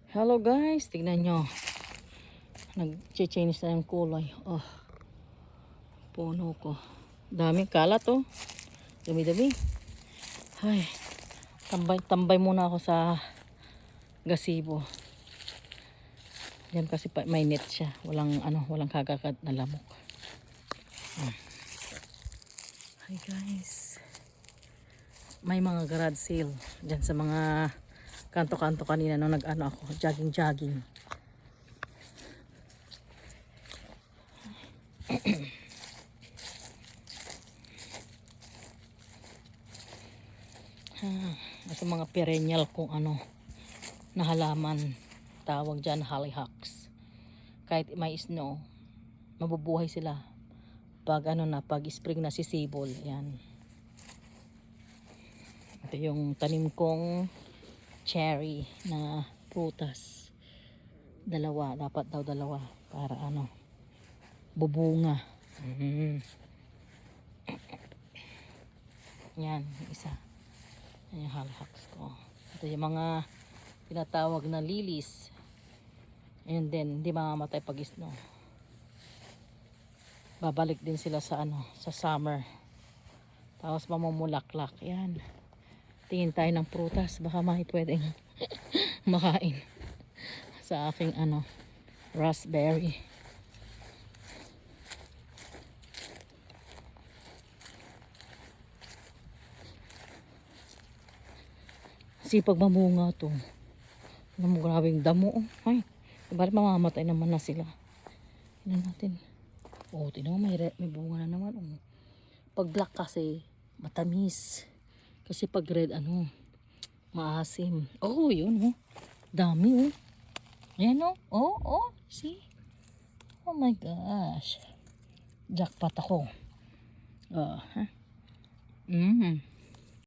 Hello guys, tignan nyo. Nag-change na yung kulay. Oh, puno ko. Daming kalat oh. Dumi-dumi. Ay, tambay muna ako sa gazebo. Yan kasi may net siya. Walang kagagat na lamok. Hi guys. May mga garage sale diyan sa mga kanto-kanto kanina nung ako, jogging. Ito mga perennial kung na halaman, tawag dyan hollyhocks. Kahit may snow, mabubuhay sila pag pag spring na sisibol. Yan. Ito yung tanim kong cherry na prutas. Dapat daw dalawa para bubunga. Yan, isa. Yan yung hollyhocks ko. Ito yung mga tinatawag na lilies. Ayun din, hindi mamamatay pag snow. Babalik din sila sa sa summer. Tapos mamumulaklak. Yan. Tingin tayo ng prutas, baka may pwedeng makain sa aking raspberry. Sipag mamunga to. Grabing damo. Ay, bali mamamatay naman na sila. Tingnan natin. Oh, tingnan mo, may bunga na naman. Oh. Pag black kasi matamis. Kasi pag red maasim. Oh, yun oh. Dami oh. Ayan oh. Oh, see? Oh my gosh. Jackpot ako.